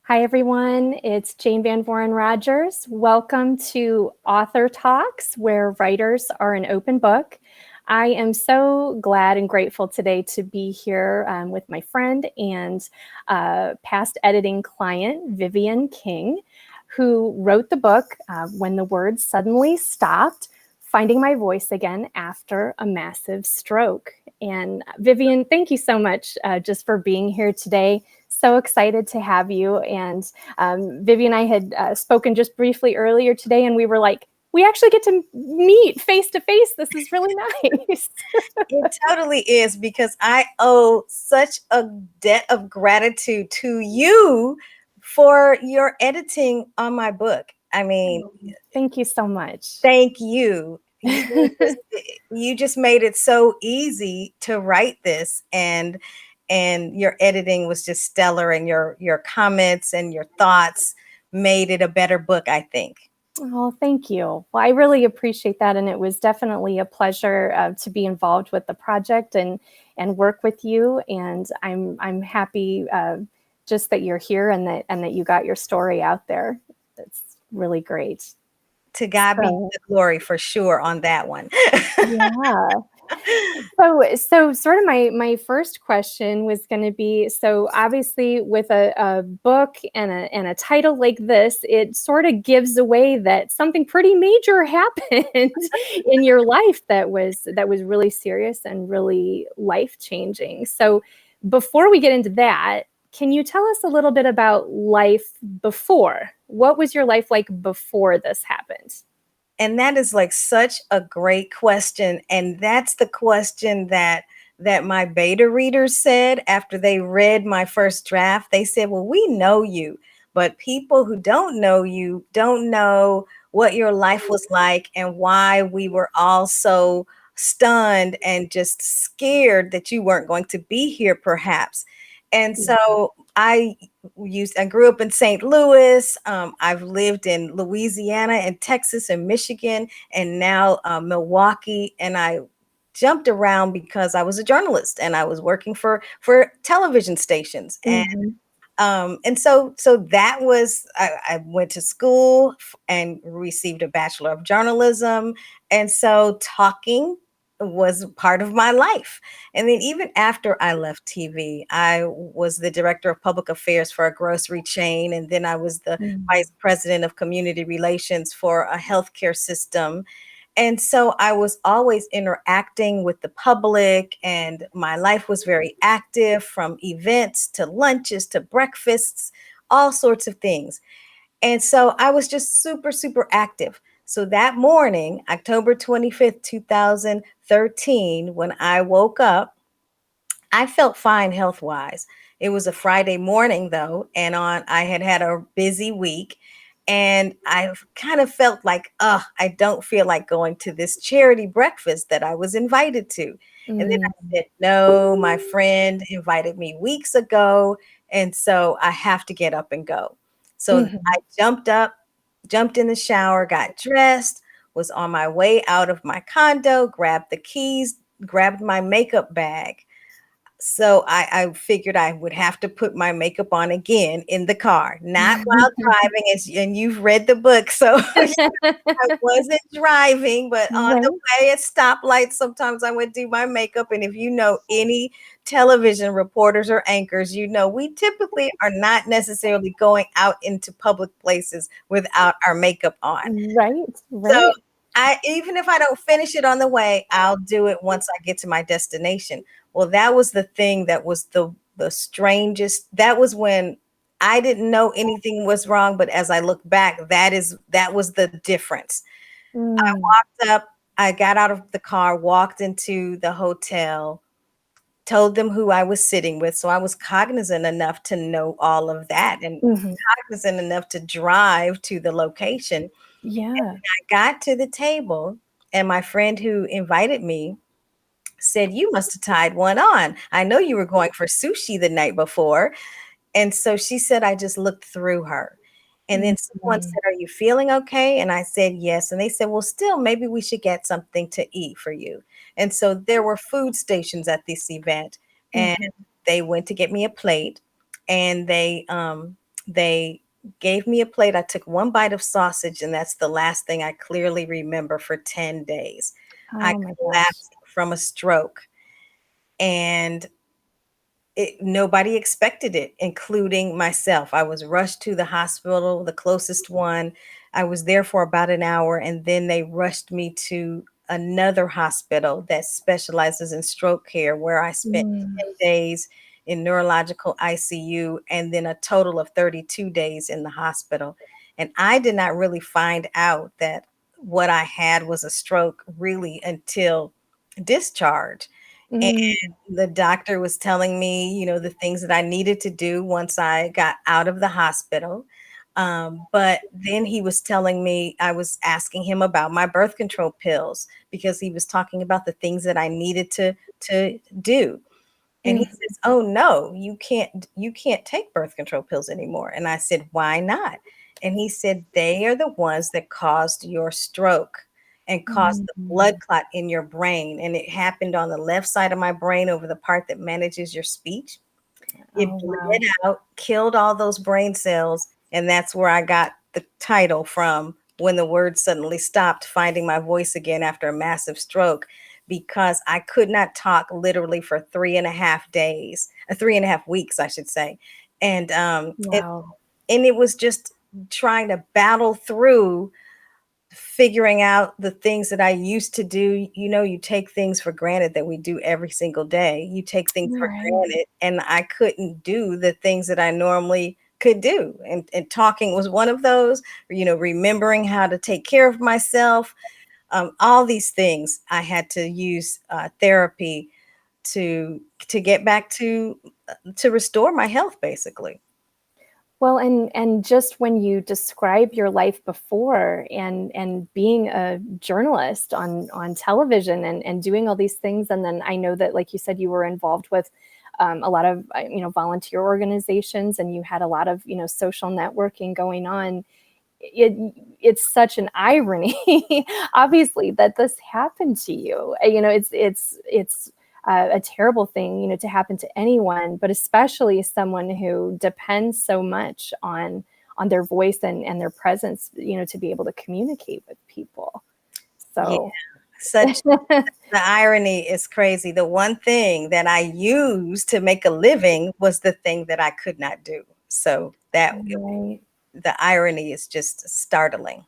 Hi, everyone. It's Jane VanVooren Rogers. Welcome to Author Talks, where writers are an open book. I am so glad and grateful today to be here with my friend and past editing client, Vivian King, who wrote the book, When the Words Suddenly Stopped, Finding My Voice Again After a Massive Stroke. And Vivian, thank you so much just for being here today. So excited to have you. And Vivian and I had spoken just briefly earlier today, and we were like, we actually get to meet face to face. This is really nice. It totally is, because I owe such a debt of gratitude to you for your editing on my book. I mean, Thank you so much. thank you. You just made it so easy to write this, and your editing was just stellar, and your comments and your thoughts made it a better book, I think. Oh, thank you. Well, I really appreciate that, and it was definitely a pleasure to be involved with the project and work with you. And I'm happy just that you're here and that you got your story out there. That's really great. To God be So the glory for sure on that one. yeah. So sort of my first question was going to be, so obviously with a book and a title like this, it sort of gives away that something pretty major happened in your life that was really serious and really life changing. So before we get into that, can you tell us a little bit about life before? What was your life like before this happened? And that is like such a great question. And that's the question that my beta readers said after they read my first draft. They said, well, we know you, but people who don't know you don't know what your life was like and why we were all so stunned and just scared that you weren't going to be here, perhaps. And so I grew up in St. Louis. I've lived in Louisiana and Texas and Michigan, and now Milwaukee. And I jumped around because I was a journalist and I was working for television stations. Mhm. And so that was I went to school and received a bachelor of journalism, and so talking was part of my life. And then even after I left TV, I was the director of public affairs for a grocery chain, and then I was the Mm. vice president of community relations for a healthcare system. And so I was always interacting with the public, and my life was very active, from events to lunches to breakfasts, all sorts of things. And so I was just super, super active. So that morning, October 25th, 2013, when I woke up, I felt fine health wise. It was a Friday morning though, and I had had a busy week, and I kind of felt like, I don't feel like going to this charity breakfast that I was invited to. And then I Mm. said, no, my friend invited me weeks ago, and so I have to get up and go. So I Mhm. jumped up, jumped in the shower, got dressed, was on my way out of my condo, grabbed the keys, grabbed my makeup bag. So I figured I would have to put my makeup on again in the car, not while driving. And you've read the book, so I wasn't driving, but on the Right. way at stoplights, sometimes I would do my makeup. And if you know any television reporters or anchors, you know we typically are not necessarily going out into public places without our makeup on. Right, So right. I even if I don't finish it on the way, I'll do it once I get to my destination. Well, that was the thing that was the strangest. That was when I didn't know anything was wrong, but as I look back, that was the difference. I Mm. walked up, I got out of the car, walked into the hotel, told them who I was sitting with. So I was cognizant enough to know all of that, and Mhm. cognizant enough to drive to the location. Yeah. I got to the table, and my friend who invited me said, you must have tied one on. I know you were going for sushi the night before. And so she said, I just looked through her. And then someone Mhm. said, are you feeling okay? And I said, yes. And they said, well, still, maybe we should get something to eat for you. And so there were food stations at this event, and Mhm. they went to get me a plate, and They gave me a plate. I took one bite of sausage, and that's the last thing I clearly remember for 10 days. I Oh my gosh. collapsed from a stroke, and nobody expected it, including myself. I was rushed to the hospital, the closest one. I was there for about an hour, and then they rushed me to another hospital that specializes in stroke care, where I spent Mm, 10 days in neurological ICU and then a total of 32 days in the hospital. And I did not really find out that what I had was a stroke really until discharge. mm, The doctor was telling me, the things that I needed to do once I got out of the hospital. But then he was telling me, I was asking him about my birth control pills because he was talking about the things that I needed to do. And he mm, says, "Oh no, you can't take birth control pills anymore." And I said, "Why not?" And he said, "They are the ones that caused your stroke and caused the blood mm. clot in your brain. And it happened on the left side of my brain over the part that manages your speech. It Oh bled wow. out, killed all those brain cells, and that's where I got the title from, When the Words Suddenly Stopped, Finding My Voice Again After a Massive Stroke, because I could not talk literally for 3.5 days, 3.5 weeks, I should say. And Wow. it was just trying to battle through figuring out the things that I used to do. You take things for granted that we do every single day. You take things for Right. granted, and I couldn't do the things that I normally could do. And talking was one of those, remembering how to take care of myself. All these things I had to use therapy to get back to restore my health, basically. Well, and just when you describe your life before and being a journalist on television and doing all these things, and then I know that, like you said, you were involved with a lot of volunteer organizations, and you had a lot of social networking going on. It's such an irony, obviously, that this happened to you. It's a terrible thing, to happen to anyone, but especially someone who depends so much on their voice and their presence, to be able to communicate with people. Yeah, So, such the irony is crazy. The one thing that I used to make a living was the thing that I could not do. So right. the irony is just startling.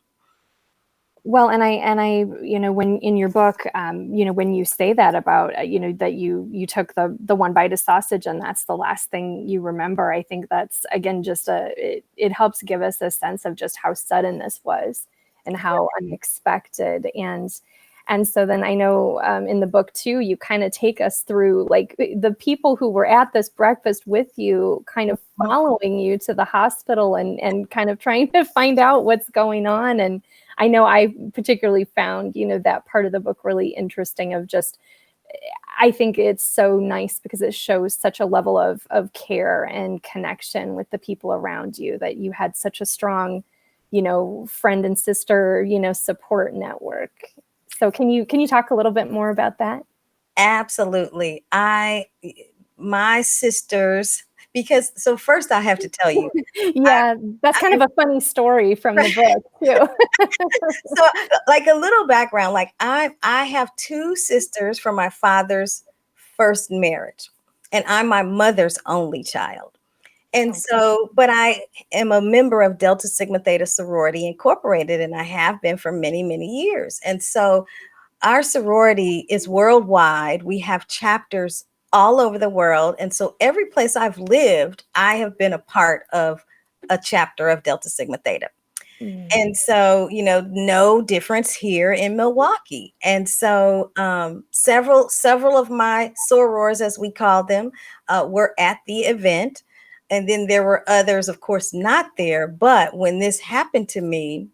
Well, and I, when in your book, when you say that about, that you took the one bite of sausage and that's the last thing you remember, I think that's again just it helps give us a sense of just how sudden this was and how unexpected. And so then I know in the book too, you kind of take us through like the people who were at this breakfast with you, kind of following you to the hospital and kind of trying to find out what's going on. And I know I particularly found, that part of the book really interesting of just, I think it's so nice because it shows such a level of care and connection with the people around you, that you had such a strong, friend and sister, support network. So can you talk a little bit more about that? Absolutely. My sisters, because so first I have to tell you, Yeah, that's kind I, of a funny story from the book too. so like a little background, like I have two sisters from my father's first marriage, and I'm my mother's only child. And Okay. so, but I am a member of Delta Sigma Theta Sorority Incorporated, and I have been for many, many years. And so our sorority is worldwide. We have chapters all over the world. And so every place I've lived, I have been a part of a chapter of Delta Sigma Theta. Mm, And so, no difference here in Milwaukee. And so, several of my sorors, as we call them, were at the event, and then there were others, of course, not there. But when this happened to me,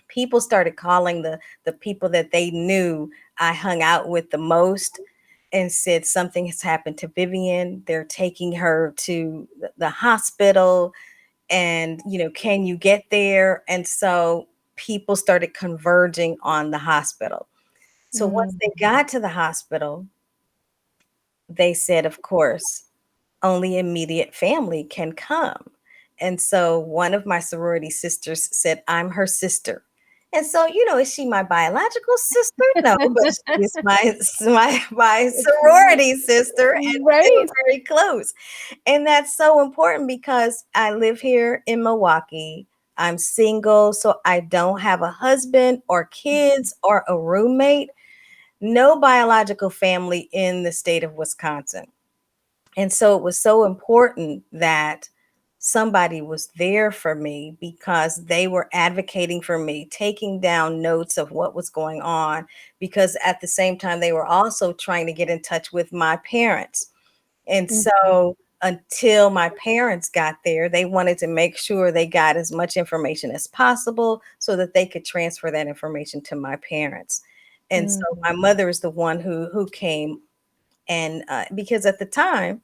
people started calling the people that they knew I hung out with the most and said something has happened to Vivian. They're taking her to the hospital, and can you get there? And so people started converging on the hospital. So once mm, they got to the hospital, they said, of course, only immediate family can come. And so one of my sorority sisters said, I'm her sister. And so, is she my biological sister? No, but she's my sorority sister, and we Right. were very close. And that's so important because I live here in Milwaukee. I'm single, so I don't have a husband or kids or a roommate, no biological family in the state of Wisconsin. And so it was so important that somebody was there for me because they were advocating for me, taking down notes of what was going on, because at the same time, they were also trying to get in touch with my parents. And Mhm. so until my parents got there, they wanted to make sure they got as much information as possible so that they could transfer that information to my parents. And so Mhm. my mother is the one who came, and because at the time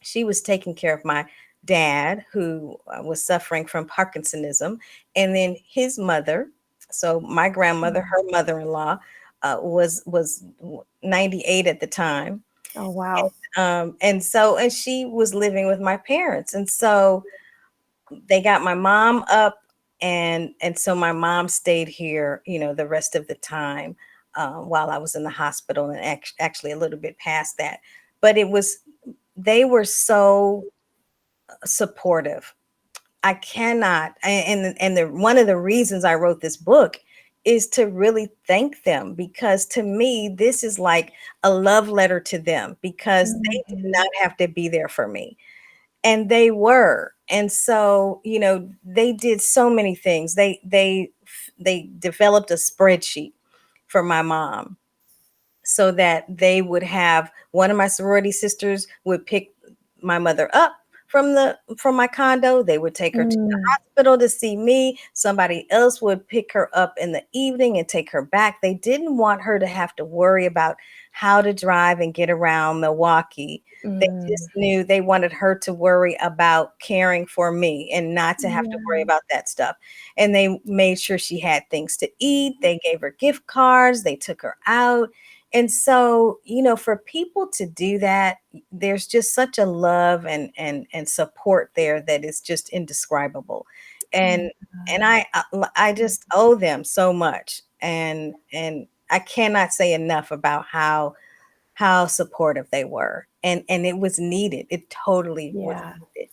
she was taking care of my dad, who was suffering from Parkinsonism, and then his mother. So my grandmother, her mother-in-law, was 98 at the time. Oh, wow. And she was living with my parents, and so they got my mom up, and so my mom stayed here, the rest of the time, while I was in the hospital, and actually a little bit past that. But they were so supportive. I cannot, and one of the reasons I wrote this book is to really thank them, because to me this is like a love letter to them, because they did Mhm. not have to be there for me, and they were. And so, they did so many things. They developed a spreadsheet for my mom, so that they would have, one of my sorority sisters would pick my mother up from my condo. They would take her to the Mm. hospital to see me. Somebody else would pick her up in the evening and take her back. They didn't want her to have to worry about how to drive and get around Milwaukee. They Mm. just knew they wanted her to worry about caring for me and not to have to worry Yeah. about that stuff. And they made sure she had things to eat. They gave her gift cards. They took her out. And so, for people to do that, there's just such a love and support there that is just indescribable. And and I just owe them so much. And I cannot say enough about how supportive they were. And it was needed. It totally was Yeah. needed.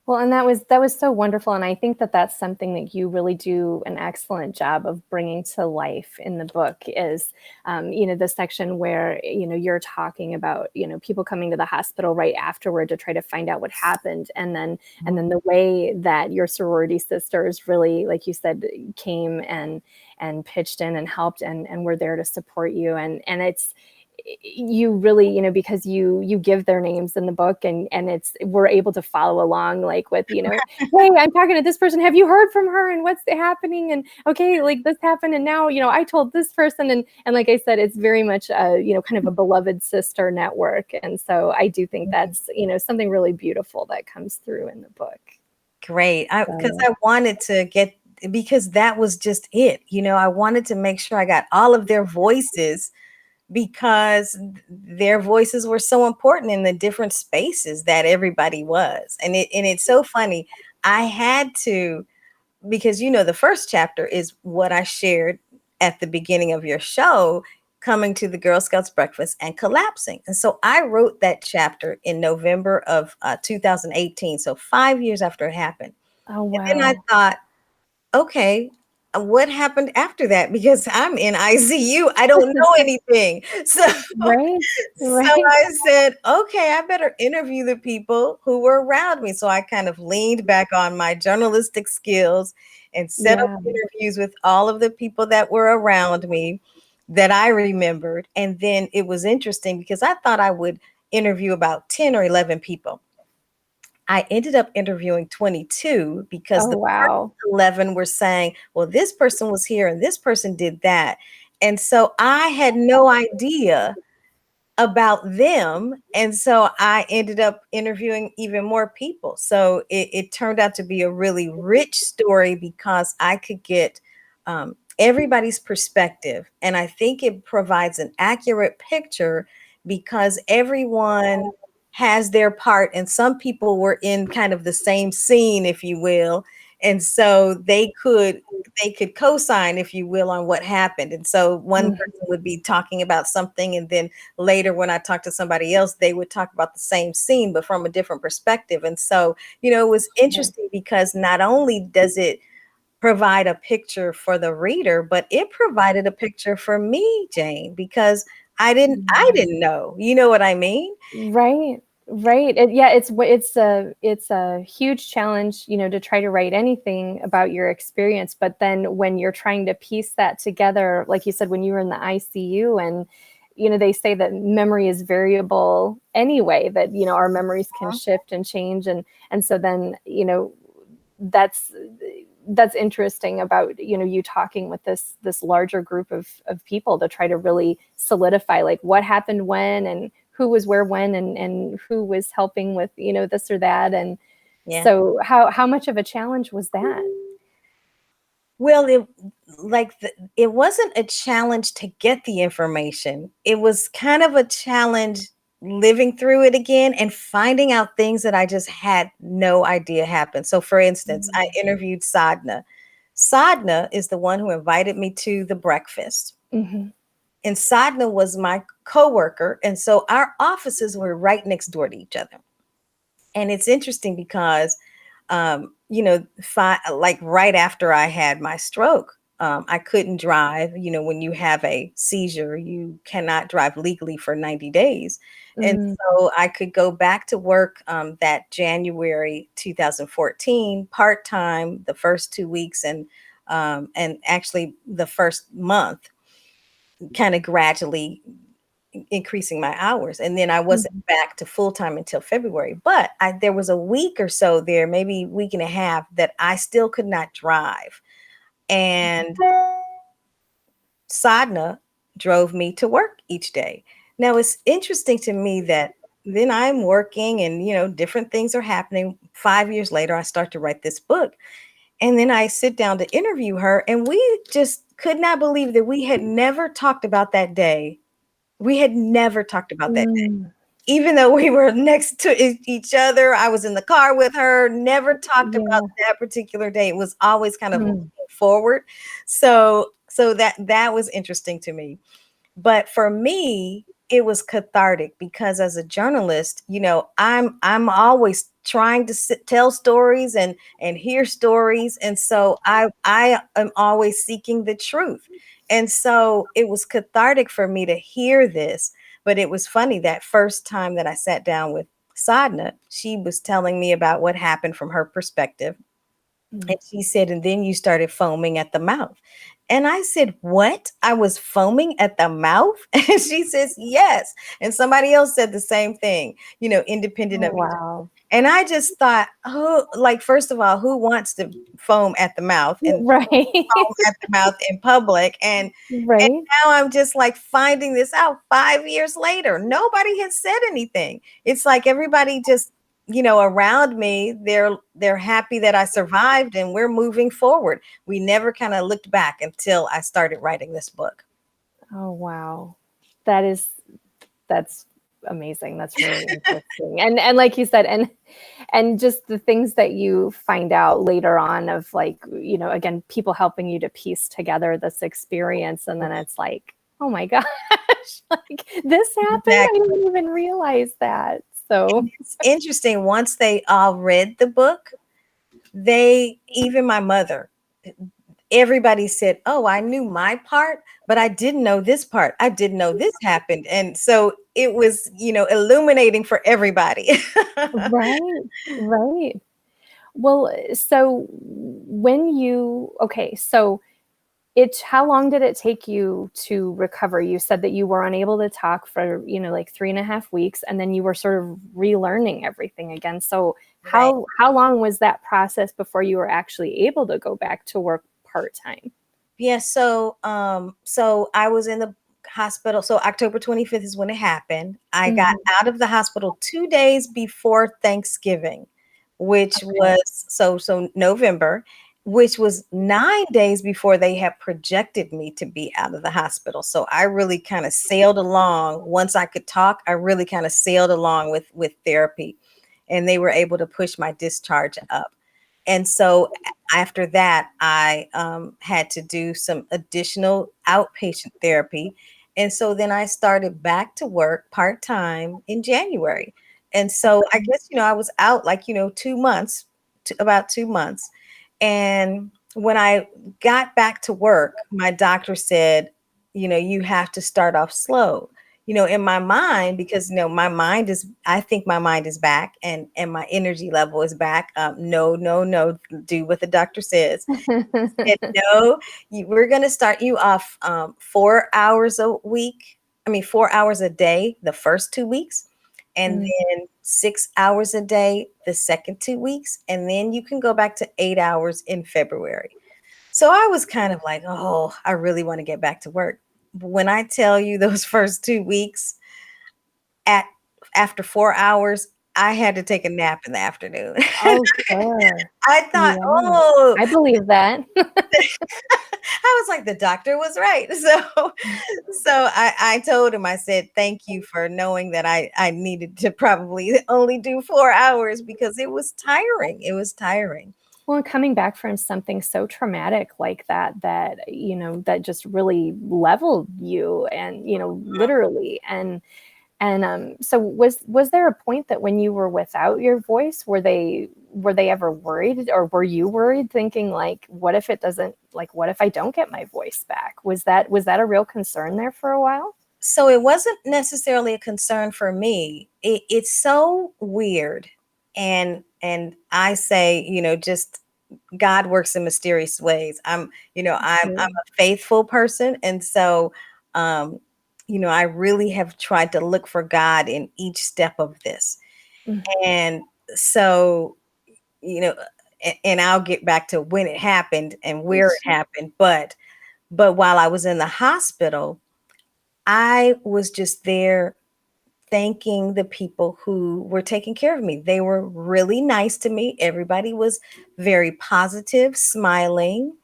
Well, and that was so wonderful, and I think that that's something that you really do an excellent job of bringing to life in the book is, the section where you're talking about people coming to the hospital right afterward to try to find out what happened, and then the way that your sorority sisters really, like you said, came and pitched in and helped and were there to support you, and it's you really because you give their names in the book, and it's we're able to follow along, like with hey, I'm talking to this person, have you heard from her, and what's happening, and okay, like this happened, and now I told this person, and like I said, it's very much kind of a beloved sister network, and so I do think that's something really beautiful that comes through in the book. Great. Because So I wanted to get, because that was just it. I wanted to make sure I got all of their voices, because their voices were so important in the different spaces that everybody was. And it's so funny. I had to, because the first chapter is what I shared at the beginning of your show, coming to the Girl Scouts breakfast and collapsing. And so I wrote that chapter in November of 2018, so 5 years after it happened. oh And then I wow. thought, okay, what happened after that? Because I'm in ICU. I don't know anything. So Right. so Right. I said, okay, I better interview the people who were around me. So I kind of leaned back on my journalistic skills and set up Yeah. interviews with all of the people that were around me that I remembered. And then it was interesting because I thought I would interview about 10 or 11 people. I ended up interviewing 22, because Oh the first wow. 11 were saying, well, this person was here and this person did that. And so I had no idea about them. And so I ended up interviewing even more people. So it turned out to be a really rich story, because I could get everybody's perspective. And I think it provides an accurate picture, because everyone has their part, and some people were in kind of the same scene, if you will, and so they could co-sign, if you will, on what happened. And so one Mhm. person would be talking about something, and then later when I talked to somebody else, they would talk about the same scene but from a different perspective. And so, it was interesting because not only does it provide a picture for the reader, but it provided a picture for me, Jane, because I didn't know. You know what I mean? Right, right. Yeah, it's a huge challenge, to try to write anything about your experience. But then when you're trying to piece that together, like you said, when you were in the ICU, and they say that memory is variable anyway. That our memories can shift and change, and so then that's that's interesting about you talking with this larger group of people to try to really solidify like what happened when, and who was where when, and who was helping with this or that. And Yeah. so how much of a challenge was that? Well, it wasn't a challenge to get the information. It was kind of a challenge living through it again and finding out things that I just had no idea happened. So, for instance, I interviewed Sadna. Sadna is the one who invited me to the breakfast. Mm-hmm. And Sadna was my coworker. And so our offices were right next door to each other. And it's interesting because, like right after I had my stroke, I couldn't drive. When you have a seizure, you cannot drive legally for 90 days. And Mm-hmm. so I could go back to work that January 2014, part time, the first 2 weeks, and actually the first month, kind of gradually increasing my hours. And then I wasn't back to full time until February. But there was a week or so there, maybe week and a half, that I still could not drive. And Sadna drove me to work each day. Now it's interesting to me that then I'm working and different things are happening. 5 years later, I start to write this book. And then I sit down to interview her, and we just could not believe that we had never talked about that day. We had never talked about that day. Mm-hmm. Even though we were next to each other, I was in the car with her, never talked about Yeah. that particular day. It was always kind of Mm-hmm. looking forward. So that was interesting to me. But for me, it was cathartic because as a journalist, I'm always trying to tell stories and hear stories, and so I am always seeking the truth. And so it was cathartic for me to hear this. But it was funny that first time that I sat down with Sadna, she was telling me about what happened from her perspective. And she said, and then you started foaming at the mouth. And I said, what? I was foaming at the mouth? And she says, yes. And somebody else said the same thing, independent Oh, of each other. wow. And I just thought, oh, like, first of all, who wants to foam at the mouth and Right. foam at the mouth in public? And Right. now I'm just like finding this out 5 years later. Nobody has said anything. It's like everybody just, around me, they're happy that I survived and we're moving forward. We never kind of looked back until I started writing this book. Oh, wow. That's amazing. That's really interesting. And like you said, and just the things that you find out later on of like, again, people helping you to piece together this experience. And then it's like, oh my gosh, like this happened. I Exactly. didn't even realize that. So It's interesting. Once they all read the book, even my mother, everybody said, oh, I knew my part, but I didn't know this part. I didn't know this happened. And so it was, illuminating for everybody. right, right. Well, so okay, so how long did it take you to recover? You said that you were unable to talk for, like 3.5 weeks, and then you were sort of relearning everything again. So Right. how long was that process before you were actually able to go back to work part-time? Yeah. So I was in the hospital. So October 25th is when it happened. I got Mhm. out of the hospital 2 days before Thanksgiving, which Okay. was so November. which was 9 days before they had projected me to be out of the hospital. So I really kind of sailed along. Once I could talk, I really kind of sailed along with therapy, and they were able to push my discharge up. And so after that, I had to do some additional outpatient therapy. And so then I started back to work part time in January. And so I guess, I was out like, 2 months, about 2 months. And when I got back to work, my doctor said, you have to start off slow. In my mind, because my mind is, I think my mind is back, and my energy level is back. No, no, no, do what the doctor says. Said, no, we're going to start you off 4 hours a week. I mean, 4 hours a day the first 2 weeks, and then 6 hours a day the second 2 weeks. And then you can go back to 8 hours in February. So I was kind of like, oh, I really want to get back to work. But when I tell you those first 2 weeks, at after 4 hours, I had to take a nap in the afternoon. Oh, sure. I thought, Yeah. oh, I believe that. I was like, the doctor was right. So I told him, I said, thank you for knowing that I needed to probably only do 4 hours, because it was tiring. It was tiring. Well, coming back from something so traumatic like that, that just really leveled you and, literally. And so was there a point that when you were without your voice, were they ever worried, or were you worried, thinking like, what if what if I don't get my voice back? Was that a real concern there for a while? So it wasn't necessarily a concern for me. It's so weird. And I say, just God works in mysterious ways. I'm True. a faithful person. And so um, I really have tried to look for God in each step of this. Mhm. And so, you know, and I'll get back to when it happened and where it happened. But while I was in the hospital, I was just there thanking the people who were taking care of me. They were really nice to me. Everybody was very positive, smiling.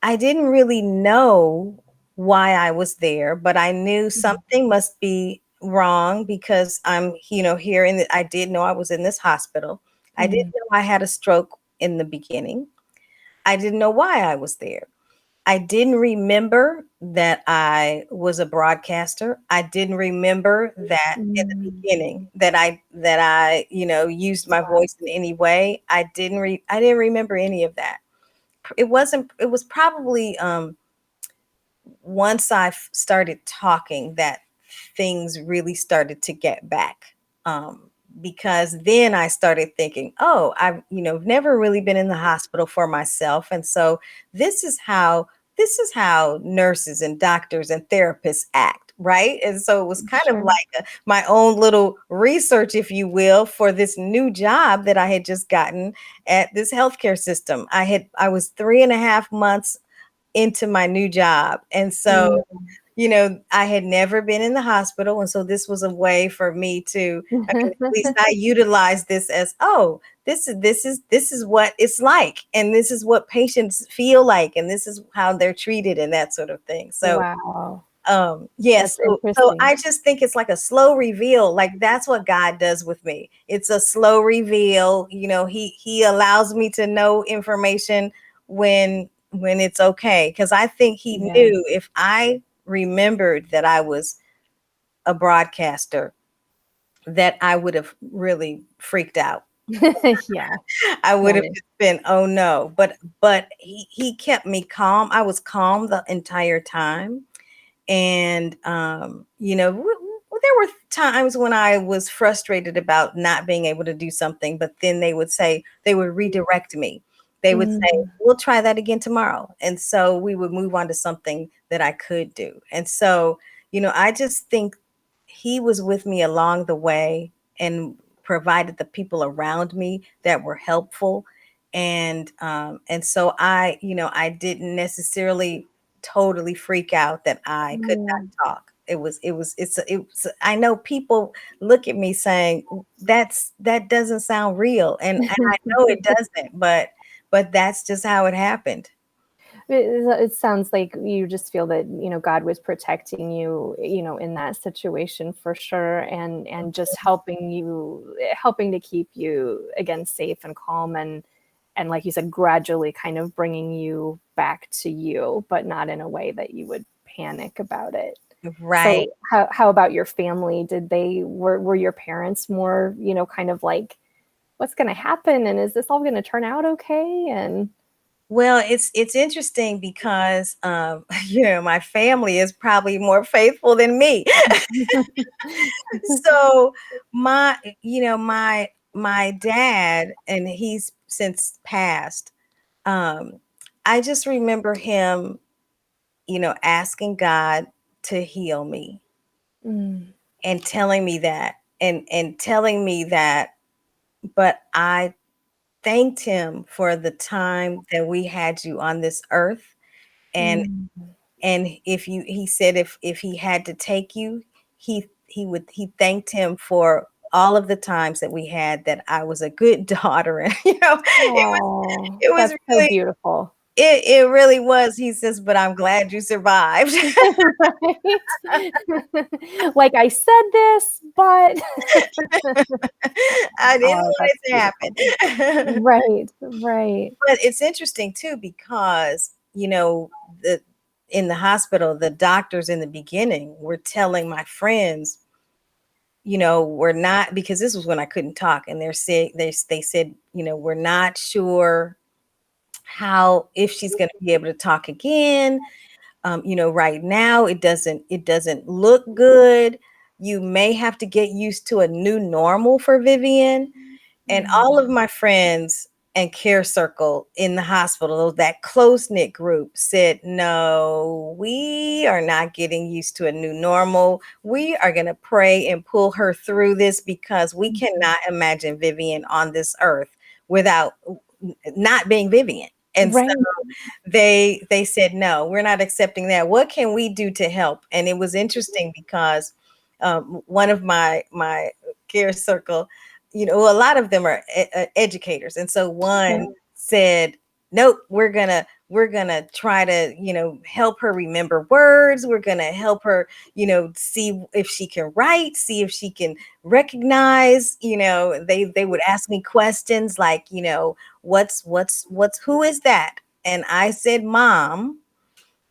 I didn't really know why I was there, but I knew something must be wrong, because I'm, here I did know I was in this hospital. I didn't Mm. know I had a stroke in the beginning. I didn't know why I was there. I didn't remember that I was a broadcaster. I didn't remember that in the Mm. beginning that I used my Wow. voice in any way. I didn't remember any of that. It was probably once I started talking that things really started to get back. Because then I started thinking, oh, I've never really been in the hospital for myself, and so this is how nurses and doctors and therapists act, right? And so it was kind of Sure. like my own little research, if you will, for this new job that I had just gotten at this healthcare system. I was 3.5 months into my new job. And so, Mm. I had never been in the hospital. And so this was a way for me to, I mean, at least I utilized this as, oh, this is what it's like. And this is what patients feel like. And this is how they're treated and that sort of thing. So Wow. yes, That's so interesting. I just think it's like a slow reveal. Like that's what God does with me. It's a slow reveal. He allows me to know information when it's okay. Because I think he Yeah. knew if I remembered that I was a broadcaster, that I would have really freaked out. Yeah. I would Got have it. just been, oh no. But he kept me calm. I was calm the entire time. And there were times when I was frustrated about not being able to do something, but then they would redirect me. They would say, Mm. we'll try that again tomorrow. And so we would move on to something that I could do. And so, I just think he was with me along the way, and provided the people around me that were helpful. And so I didn't necessarily totally freak out that I could not Yeah. talk. I know people look at me saying that doesn't sound real. And I know it doesn't, but that's just how it happened. It sounds like you just feel that, God was protecting you, in that situation for sure, and just helping to keep you again safe and calm, and like you said, gradually kind of bringing you back to you, but not in a way that you would panic about it. Right. So how about your family? Were your parents more, kind of like, what's going to happen, and is this all going to turn out okay? And Well, it's interesting because my family is probably more faithful than me. So my my dad, and he's since passed. Um, I just remember him, asking God to heal me Mm, and telling me that, and telling me that, but I thanked him for the time that we had you on this earth. and mm. and he said if he had to take you, he thanked him for all of the times that we had, that I was a good daughter. And Oh, it was that's so really, beautiful. it really was. He says, but I'm glad you survived. Right? Like, I said this, but I didn't oh, want that's it to beautiful. happen. Right, right. But it's interesting too, because the in the hospital, the doctors in the beginning were telling my friends, we're not, because this was when I couldn't talk, and they said, we're not sure how, if she's going to be able to talk again. Right now it doesn't look good. You may have to get used to a new normal for Vivian. And all of Mm, my friends and care circle in the hospital, that close knit group, said, no, we are not getting used to a new normal. We are going to pray and pull her through this, because we mhm. cannot imagine Vivian on this earth without not being Vivian. And so Right. they said, no, we're not accepting that. What can we do to help? And it was interesting because one of my care circle, a lot of them are educators, and so Sure. one said, nope, we're gonna try to help her remember words. We're gonna help her see if she can write, see if she can recognize. They would ask me questions like, what's who is that? And I said, Mom.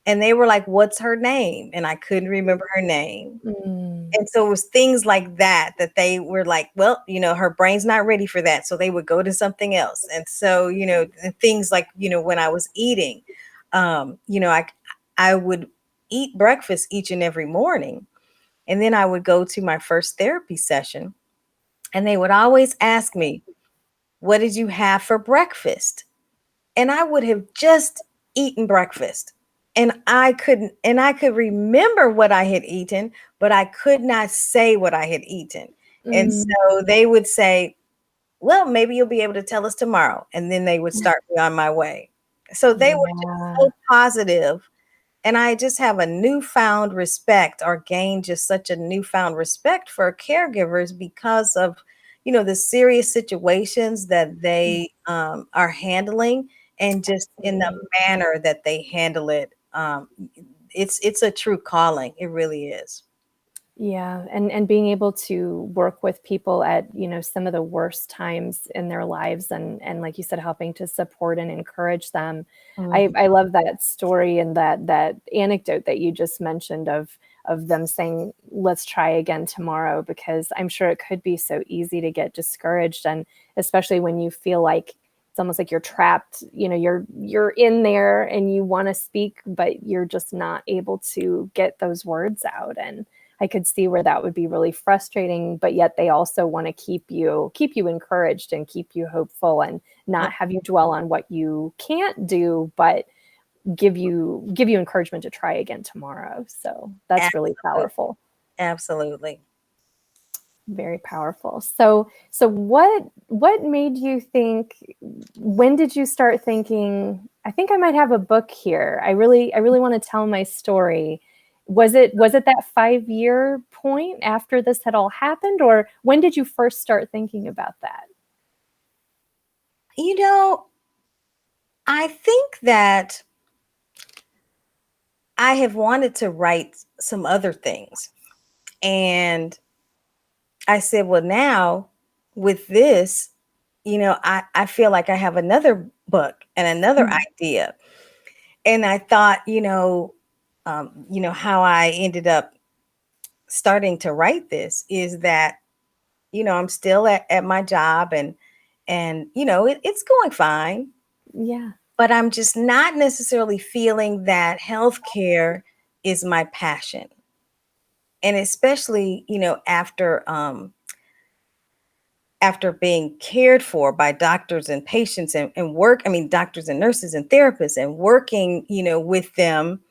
And they were like, what's her name? And I couldn't remember her name. Mm, And so it was things like that, that they were like, well, her brain's not ready for that. So they would go to something else. And so, and things like, when I was eating, I would eat breakfast each and every morning. And then I would go to my first therapy session, and they would always ask me, what did you have for breakfast? And I would have just eaten breakfast. And I could remember what I had eaten, but I could not say what I had eaten. And mm, so they would say, well, maybe you'll be able to tell us tomorrow. And then they would start me on my way. So they were just yeah. so positive. And I just have a newfound respect, or gained just such a newfound respect for caregivers, because of, the serious situations that they are handling, and just in the Absolutely. manner that they handle it. It's a true calling. It really is. Yeah, and being able to work with people at, some of the worst times in their lives, and like you said, helping to support and encourage them. I Mhm. I love that story, and that anecdote that you just mentioned of them saying, "Let's try again tomorrow," because I'm sure it could be so easy to get discouraged, and especially when you feel like it's almost like you're trapped, you're in there and you want to speak, but you're just not able to get those words out. And I could see where that would be really frustrating, but yet they also want to keep you encouraged and keep you hopeful, and not have you dwell on what you can't do, but give you encouragement to try again tomorrow. So that's really Absolutely. powerful. Absolutely. Very powerful. So what made you think, when did you start thinking, I think I might have a book here. I really want to tell my story. Was it that 5-year point after this had all happened, or when did you first start thinking about that? You know, I think that I have wanted to write some other things. And I said, well, now with this, I feel like I have another book and another Mhm. idea. And I thought, how I ended up starting to write this is that, I'm still at my job, and it's going fine, Yeah. but I'm just not necessarily feeling that healthcare is my passion. And especially, after being cared for by doctors and patients, and work, I mean, doctors and nurses and therapists, and working, with them,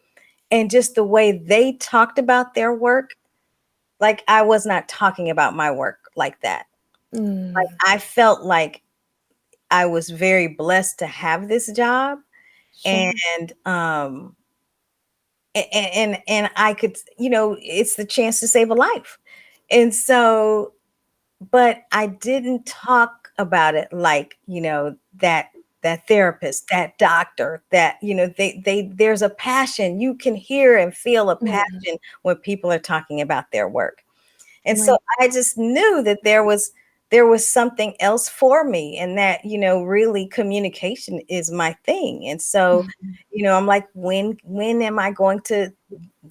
and just the way they talked about their work, like I was not talking about my work like that. Like Mm. I felt like I was very blessed to have this job, Sure. and and I could, it's the chance to save a life. And so, but I didn't talk about it like, that therapist, that doctor, that, there's a passion. You can hear and feel a Mhm. passion when people are talking about their work. And so Right. I just knew that there was something else for me, and that, really communication is my thing. And so, Mhm. I'm like, when am I going to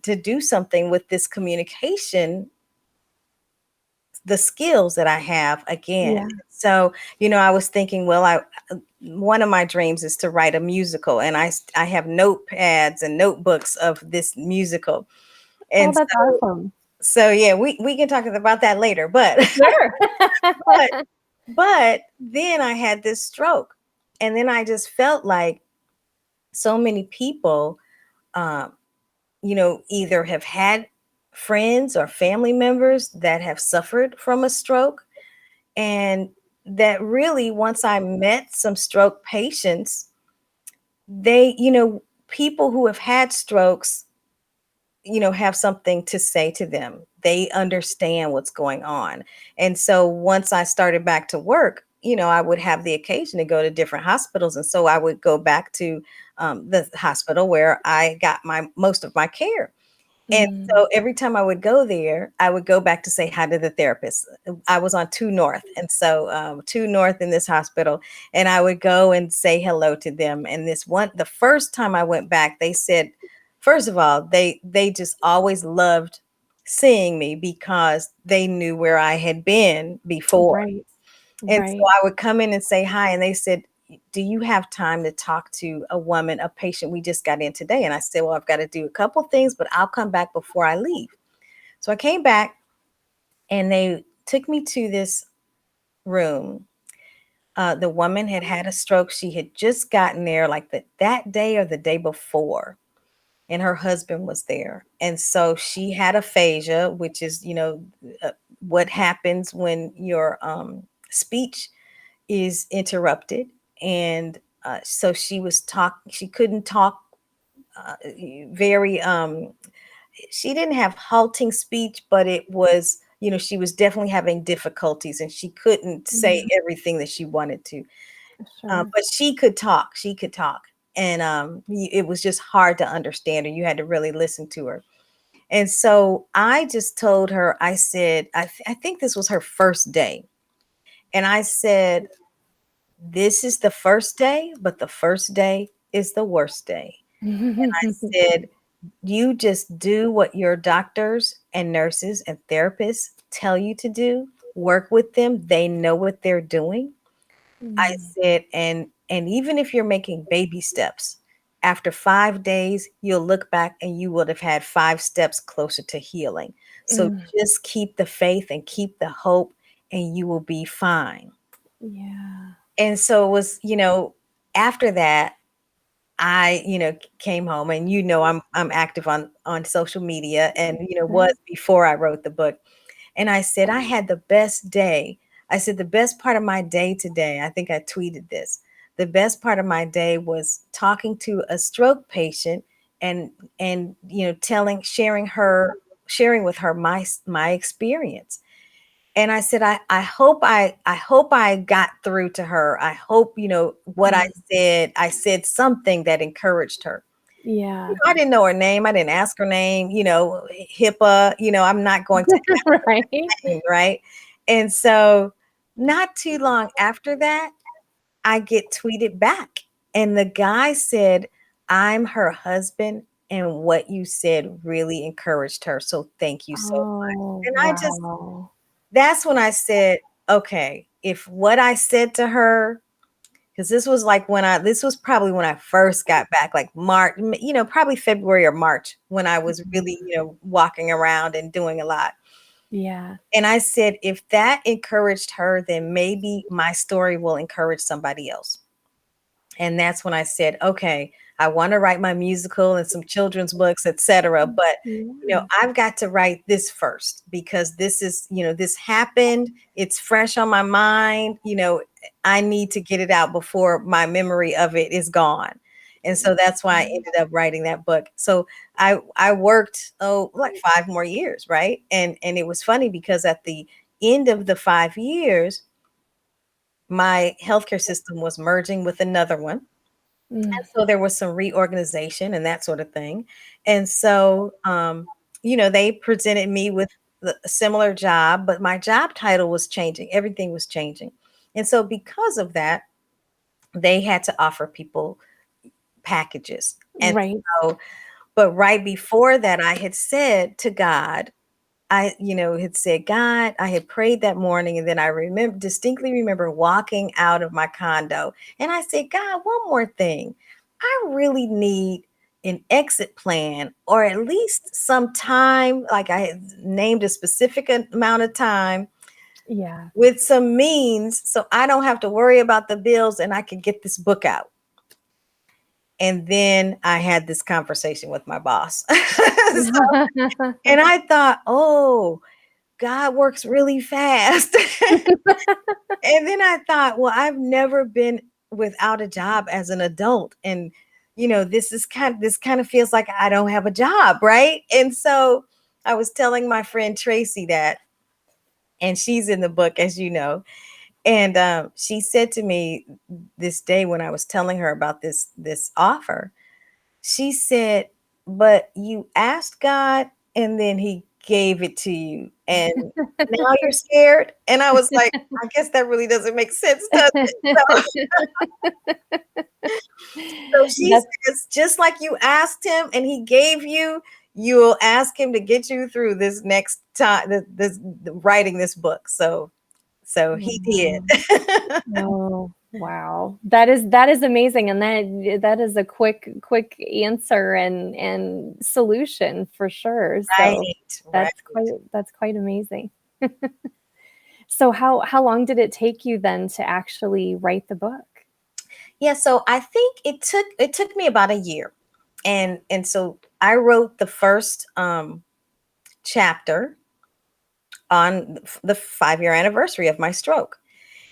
do something with this communication, the skills that I have again? Yeah. So, I was thinking, well, one of my dreams is to write a musical, and I have notepads and notebooks of this musical. Oh, And that's awesome. so yeah, we can talk about that later, but Sure. but but then I had this stroke, and then I just felt like so many people, um, either have had friends or family members that have suffered from a stroke, and that really, once I met some stroke patients, they, people who have had strokes, have something to say to them. They understand what's going on. And so once I started back to work, I would have the occasion to go to different hospitals. And so I would go back to, the hospital where I got my most of my care. And Mm. so every time I would go there, I would go back to say hi to the therapist. I was on 2 North, and so 2 North in this hospital, and I would go and say hello to them. And the first time I went back, they said, first of all, they just always loved seeing me because they knew where I had been before. Right. And so Right. I would come in and say hi, and they said, do you have time to talk to a patient we just got in today? And I said, well, I've got to do a couple things, but I'll come back before I leave. So I came back, and they took me to this room. The woman had had a stroke. She had just gotten there like that day or the day before, and her husband was there. And so she had aphasia, which is, uh, what happens when your speech is interrupted. And so she couldn't talk, uh, very, she didn't have halting speech, but it was, she was definitely having difficulties, and she couldn't say Mm. everything that she wanted to. Sure. But she could talk. And it was just hard to understand her. You had to really listen to her. And so I just told her, I said, I think this was her first day. And I said, this is the first day, but the first day is the worst day. I said, you just do what your doctors and nurses and therapists tell you to do. Work with them. They know what they're doing. I Mm. said, and even if you're making baby steps, after 5 days, you'll look back and you would have had 5 steps closer to healing. So Mm. just keep the faith and keep the hope, and you will be fine. Yeah. And so it was, after that, I, came home, and I'm active on social media, and was Right. before I wrote the book. And I said I had the best day. I said the best part of my day today, I think I tweeted this. The best part of my day was talking to a stroke patient, and telling sharing with her my experience. And I said, I hope I got through to her. I hope, what Mm. I said something that encouraged her. Yeah. I didn't know her name. I didn't ask her name, HIPAA, I'm not going to Right. name, right? And so not too long after that, I get tweeted back. And the guy said, I'm her husband. And what you said really encouraged her. So thank you so much. Oh, And wow. that's when I said, okay, if what I said to her, because this was probably when I first got back, like March, probably February or March, when I was really, walking around and doing a lot. Yeah. And I said, if that encouraged her, then maybe my story will encourage somebody else. And that's when I said, okay, I want to write my musical and some children's books, etc. But Yeah. I've got to write this first because this is, this happened. It's fresh on my mind. I need to get it out before my memory of it is gone. And so that's why I ended up writing that book. So I worked like 5 more years, right? And it was funny because at the end of the 5 years, my healthcare system was merging with another one. Mm. So there was some reorganization and that sort of thing. And so, they presented me with a similar job, but my job title was changing. Everything was changing. And so, because of that, they had to offer people packages. And Right. so, but right before that, I had said to God, had said, God, I had prayed that morning, and then I distinctly remember walking out of my condo. And I said, God, one more thing. I really need an exit plan, or at least some time, like I had named a specific amount of time Yeah. with some means so I don't have to worry about the bills and I can get this book out. And then I had this conversation with my boss. And I thought, oh, God works really fast. And then I thought, well, I've never been without a job as an adult. And, this kind of feels like I don't have a job, right? And so I was telling my friend Tracy that, and she's in the book, as you know. And she said to me this day when I was telling her about this offer, she said, but you asked God and then he gave it to you. And now you're scared. And I was like, I guess that really doesn't make sense, does it? So she That's says, just like you asked him and he gave you, you'll ask him to get you through this next time, writing this book. So he did. wow. Oh, wow. That is amazing. And that is a quick answer and solution for sure. So Right, right. that's quite amazing. So how long did it take you then to actually write the book? Yeah, so I think it took me about a year. And so I wrote the first chapter on the 5-year anniversary of my stroke.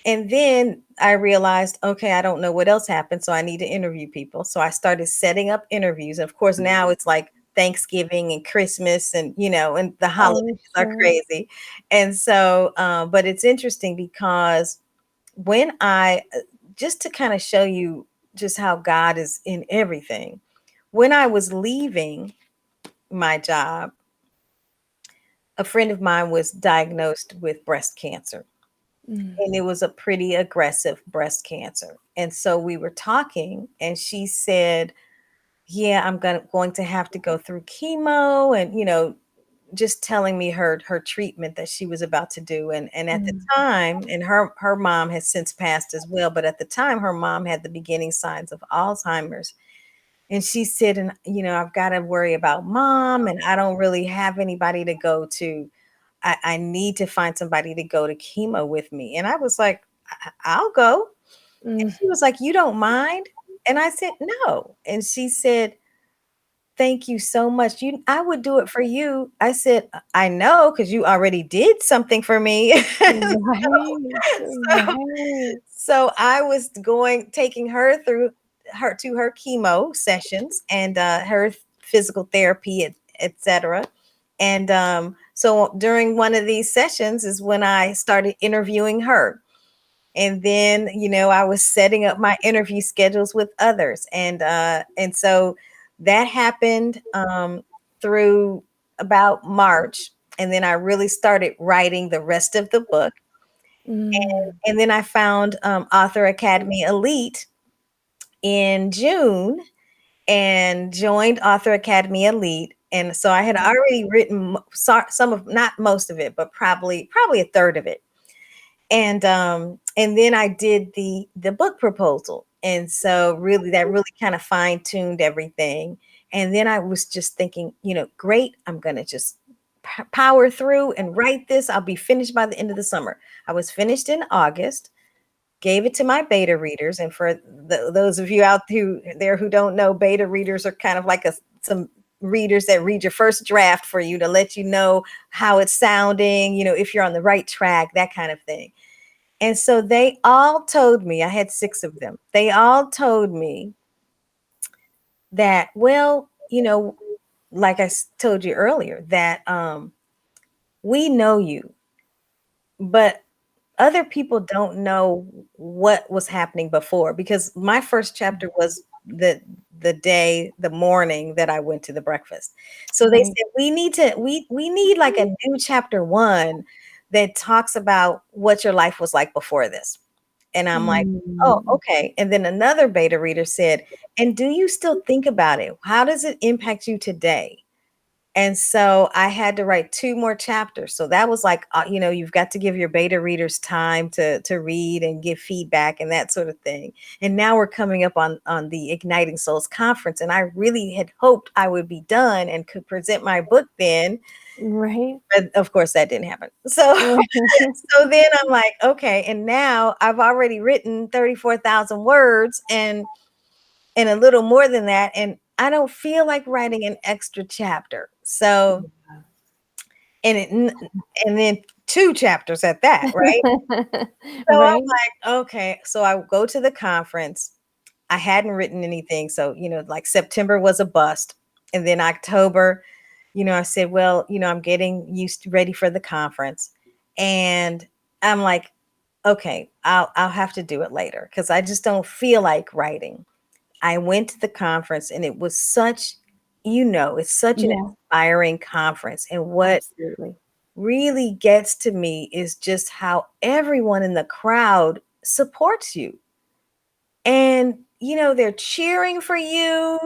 And then I realized, okay, I don't know what else happened, so I need to interview people. So I started setting up interviews. And of course, now it's like Thanksgiving and Christmas, and and the holidays Oh, are sure. crazy. And so, but it's interesting because when just to kind of show you just how God is in everything, when I was leaving my job, a friend of mine was diagnosed with breast cancer. Mm. And it was a pretty aggressive breast cancer. And so we were talking, and she said, yeah, I'm going to have to go through chemo, and just telling me her treatment that she was about to do. And at the Mm. time, and her mom has since passed as well, but at the time her mom had the beginning signs of Alzheimer's. And she said, and I've got to worry about mom, and I don't really have anybody to go to. I need to find somebody to go to chemo with me. And I was like, I'll go. And Mm. she was like, you don't mind? And I said, no. And she said, thank you so much. I would do it for you. I said, I know, because you already did something for me. Right. so, Right. so I was taking her through her chemo sessions and her physical therapy, etc. And so So during one of these sessions is when I started interviewing her. And then, I was setting up my interview schedules with others. And so that happened through about March. And then I really started writing the rest of the book. Mm. And then I found Author Academy Elite in June and joined Author Academy Elite. And so I had already written some of, not most of it, but probably a third of it. And then I did the book proposal. And so really that really kind of fine-tuned everything. And then I was just thinking, great, I'm going to just power through and write this. I'll be finished by the end of the summer. I was finished in August, gave it to my beta readers. And for those of you out there who don't know, beta readers are kind of like some readers that read your first draft for you to let you know how it's sounding, if you're on the right track, that kind of thing. And so they all told me, I had 6 of them. They all told me that, well, like I told you earlier, that we know you, but other people don't know what was happening before, because my first chapter was the morning that I went to the breakfast. So they Right. said we need like a new chapter 1 that talks about what your life was like before this. And I'm like, oh, Mm. okay. And then another beta reader said, and do you still think about it? How does it impact you today? And so I had to write 2 more chapters. So that was like, you've got to give your beta readers time to read and give feedback and that sort of thing. And now we're coming up on the Igniting Souls conference. And I really had hoped I would be done and could present my book then. Right. But of course that didn't happen. So so then I'm like, okay, and now I've already written 34,000 words and a little more than that, and I don't feel like writing an extra chapter. So and then 2 chapters at that, right? So I'm Right. like, okay. So I go to the conference. I hadn't written anything. So, like September was a bust. And then October, I said, well, I'm getting ready for the conference. And I'm like, okay, I'll have to do it later because I just don't feel like writing. I went to the conference and it was it's such an Yeah, inspiring conference. And what absolutely. really gets to me is just how everyone in the crowd supports you. And, they're cheering for you.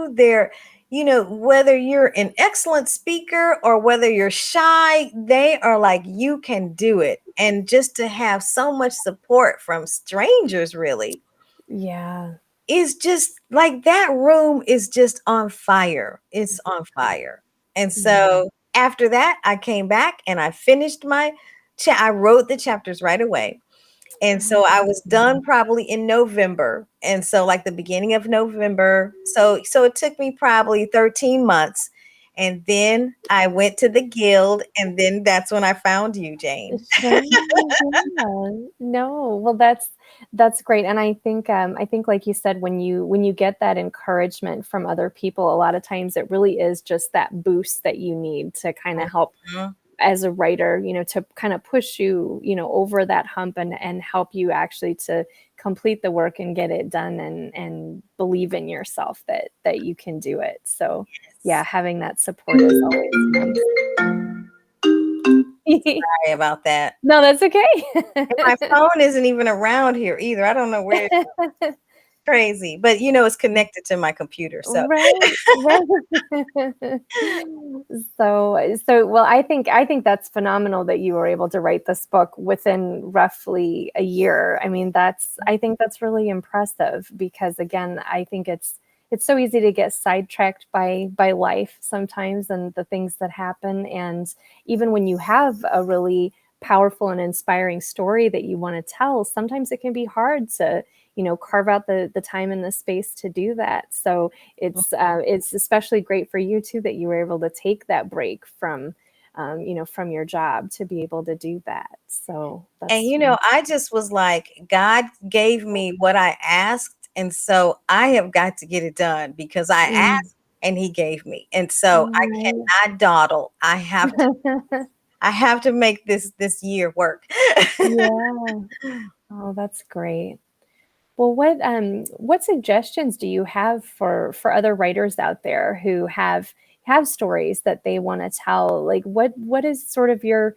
Whether you're an excellent speaker or whether you're shy, they are like, you can do it. And just to have so much support from strangers, really, Yeah. is just like that room is just on fire. It's on fire. And Yeah. so after that, I came back and I finished I wrote the chapters right away. And so I was done probably in November. And so like the beginning of November. So it took me probably 13 months. And then I went to the guild and then that's when I found you, Jane. Sure. Yeah. No, well, that's great, and I think, like you said, when you get that encouragement from other people, a lot of times it really is just that boost that you need to kind of help Mhm. as a writer, to kind of push you, over that hump and help you actually to complete the work and get it done and believe in yourself that you can do it. So, yeah, having that support is always nice. Sorry about that. No, that's And my okay. phone isn't even around here either. I don't know where. Crazy, but it's connected to my computer. So Right, right. Well, I think that's phenomenal that you were able to write this book within roughly a year. I mean, I think that's really impressive because again, I think it's so easy to get sidetracked by life sometimes and the things that happen. And even when you have a really powerful and inspiring story that you want to tell, sometimes it can be hard to carve out the time and the space to do that. So it's especially great for you too that you were able to take that break from your job to be able to do that. So and that's I just was like, God gave me what I asked, and so I have got to get it done because I mm, asked and he gave me. And so I right. cannot dawdle. I have to. I have to make this year work. Yeah. Oh, that's great. Well, what suggestions do you have for other writers out there who have stories that they want to tell? Like, what is sort of your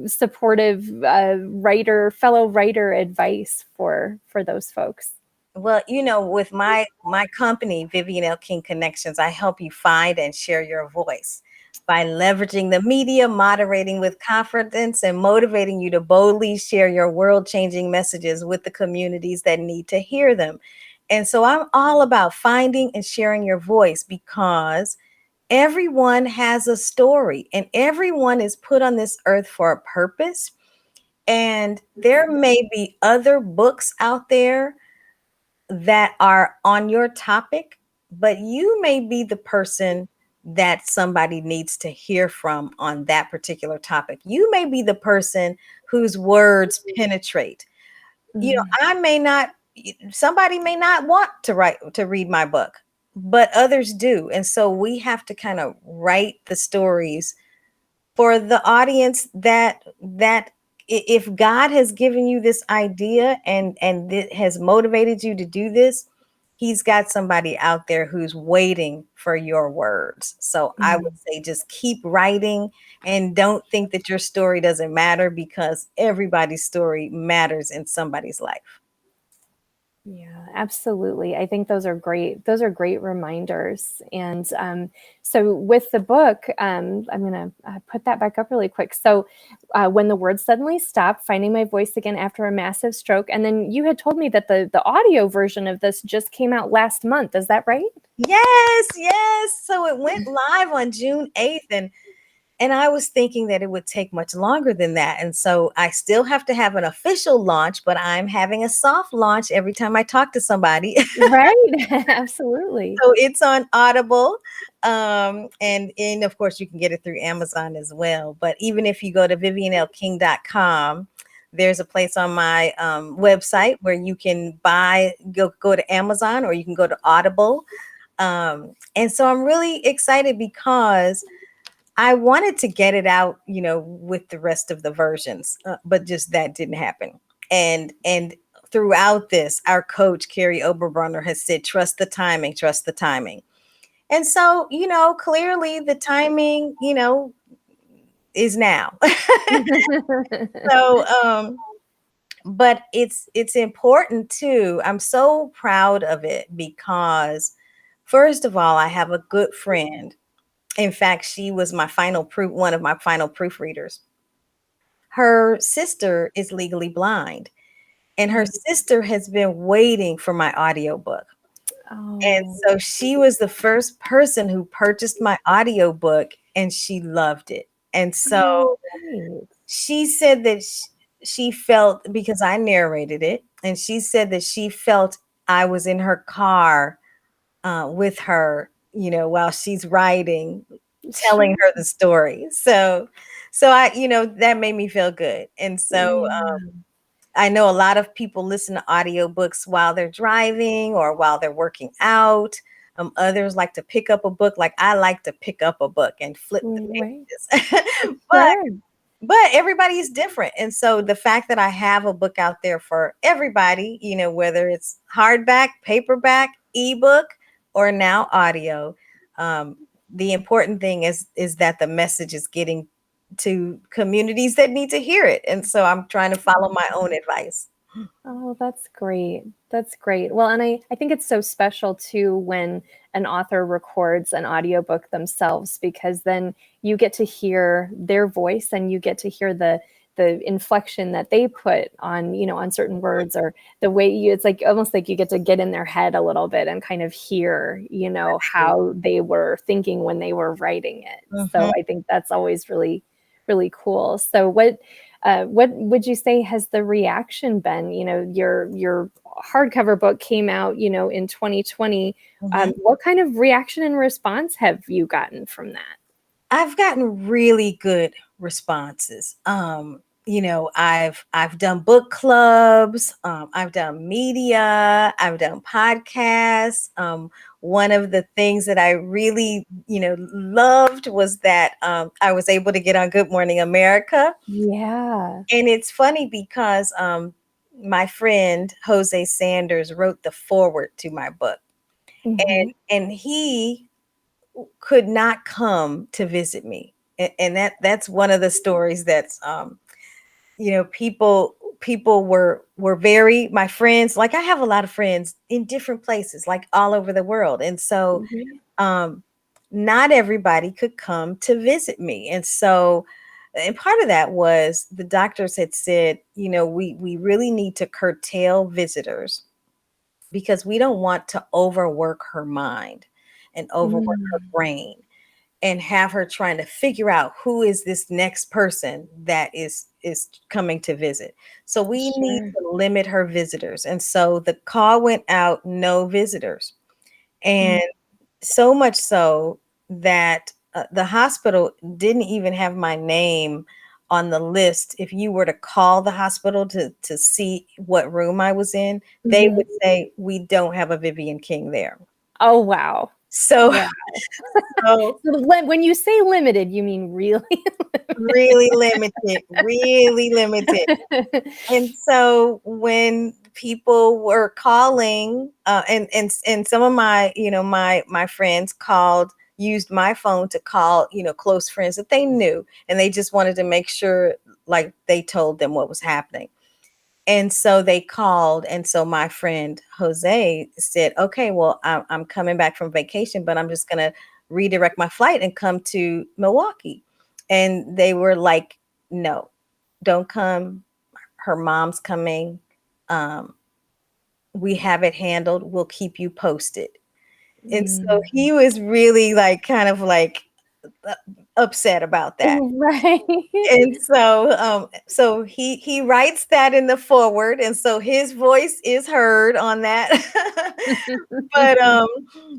supportive fellow writer advice for those folks? Well, with my company, Vivian L Connections, I help you find and share your voice by leveraging the media, moderating with confidence, and motivating you to boldly share your world-changing messages with the communities that need to hear them. And so I'm all about finding and sharing your voice because everyone has a story and everyone is put on this earth for a purpose. And there may be other books out there that are on your topic, but you may be the person that somebody needs to hear from on that particular topic. You may be the person whose words penetrate. Mm, I may not, somebody may not want to read my book, but others do. And so we have to kind of write the stories for the audience that if God has given you this idea and it has motivated you to do this, he's got somebody out there who's waiting for your words. So I would mm. say just keep writing and don't think that your story doesn't matter because everybody's story matters in somebody's life. Yeah, absolutely. I think those are great. Those are great reminders. And so, with the book, I'm going to put that back up really quick. So, when the words suddenly stop, finding my voice again after a massive stroke. And then you had told me that the audio version of this just came out last month. Is that right? Yes, yes. So it went live on June 8th and I was thinking that it would take much longer than that. And so I still have to have an official launch, but I'm having a soft launch every time I talk to somebody. Right. Absolutely. So it's on Audible. And of course you can get it through Amazon as well. But even if you go to vivianlking.com, there's a place on my website where you can go to Amazon or you can go to Audible. And so I'm really excited because I wanted to get it out, with the rest of the versions, but just that didn't happen. And throughout this, our coach Carrie Oberbrunner has said, "Trust the timing, trust the timing." And so, clearly the timing, is now. So, but it's important too. I'm so proud of it because, first of all, I have a good friend. In fact, she was one of my final proofreaders. Her sister is legally blind, and her sister has been waiting for my audiobook. And Oh, so she was the first person who purchased my audiobook and she loved it. And oh, so great. she said that she felt, because I narrated it, and she said that she felt I was in her car with her, while she's writing, telling Sure. her the story. So that made me feel good. And so Yeah. I know a lot of people listen to audiobooks while they're driving or while they're working out. Others like to pick up a book, like I like to pick up a book and flip the Right. pages. but Sure. but everybody is different. And so the fact that I have a book out there for everybody, whether it's hardback, paperback, ebook, or now audio, um, the important thing is that the message is getting to communities that need to hear it. And so I'm trying to follow my own advice. Oh, that's great. That's great. Well, and I think it's so special too when an author records an audiobook themselves because then you get to hear their voice and you get to hear the inflection that they put on, on certain words or the way it's like almost like you get to get in their head a little bit and kind of hear, how they were thinking when they were writing it. So Mhm. I think that's always really, really cool. So what would you say has the reaction been? Your hardcover book came out, in 2020. Mhm. What kind of reaction and response have you gotten from that? I've gotten really good responses. I've done book clubs, I've done media, I've done podcasts. One of the things that I really, loved was that I was able to get on Good Morning America. Yeah. And it's funny because my friend Jose Sanders wrote the foreword to my book, Hmm. and he could not come to visit me. And that's one of the stories that's people were very, my friends, like I have a lot of friends in different places, like all over the world. And so um not everybody could come to visit me. And part of that was the doctors had said, we really need to curtail visitors because we don't want to overwork her mind and overwork her Mm, brain and have her trying to figure out who is this next person that is coming to visit. So we need sure. to limit her visitors. And so the call went out, no visitors. Mm, And so much so that the hospital didn't even have my name on the list. If you were to call the hospital to see what room I was in, they mhm. would say, we don't have a Vivian King there. Oh, wow. So, Wow. so So when you say limited, you mean really really limited. limited? And so when people were calling, and some of my, my friends called, used my phone to call, close friends that they knew, and they just wanted to make sure, like, they told them what was happening. And so they called, and so my friend Jose said, "Okay, well, I'm coming back from vacation, but I'm just gonna redirect my flight and come to Milwaukee." And they were like, "No, don't come. Her mom's coming. Um, we have it handled. We'll keep you posted." And so Mm. he was really like, kind of like uh, upset about that. Right. And so he writes that in the forward, and so his voice is heard on that. but um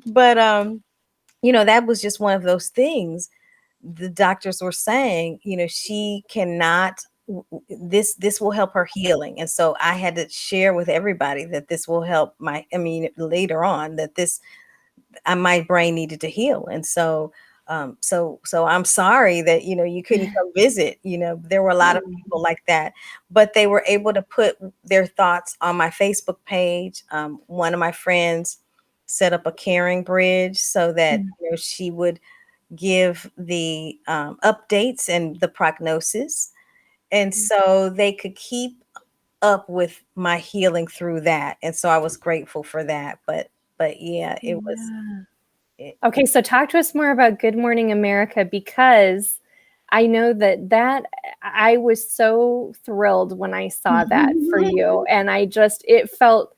but that was just one of those things. The doctors were saying, she cannot, this will help her healing. And so I had to share with everybody that this will help later on, that this, my brain needed to heal. And so I'm sorry that, you couldn't come visit. There were a lot of people like that, but they were able to put their thoughts on my Facebook page. One of my friends set up a caring bridge so that, Mm. she would give the updates and the prognosis, and so they could keep up with my healing through that. And so I was grateful for that. But yeah, it was Yeah. it, Okay, so talk to us more about Good Morning America, because I know that I was so thrilled when I saw that for you, and I just it felt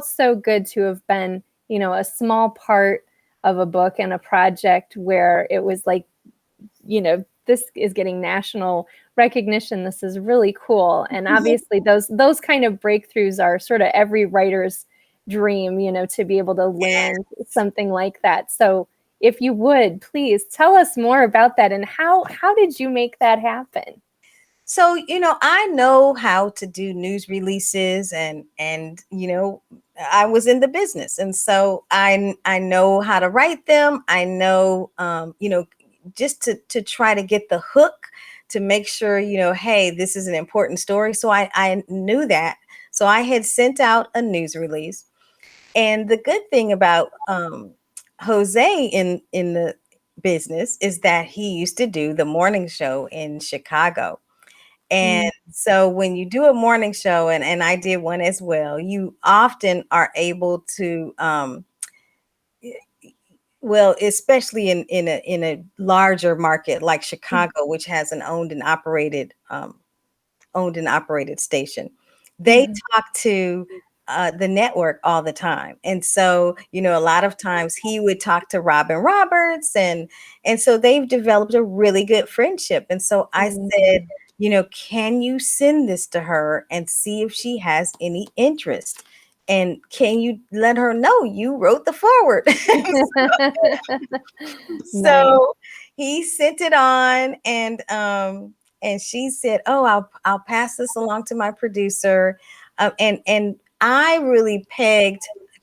so good to have been, a small part of a book and a project where it was like, this is getting national recognition. This is really cool. And obviously those kind of breakthroughs are sort of every writer's dream, to be able to land something like that. So if you would please tell us more about that, and how did you make that happen? So, I know how to do news releases, and I was in the business. And so I know how to write them. I know, just to try to get the hook, to make sure, hey, this is an important story. So I knew that. So I had sent out a news release. And the good thing about Jose in the business is that he used to do the morning show in Chicago. And Mm, so when you do a morning show, and I did one as well, you often are able to, well, especially in a larger market like Chicago, which has an owned and operated station. They mhm, talk to the network all the time. And so, a lot of times he would talk to Robin Roberts, and so they've developed a really good friendship. And so I said, mm. can you send this to her and see if she has any interest? And can you let her know you wrote the forward? Nice. So he sent it on, and and she said, "Oh, I'll pass this along to my producer." And I really pegged.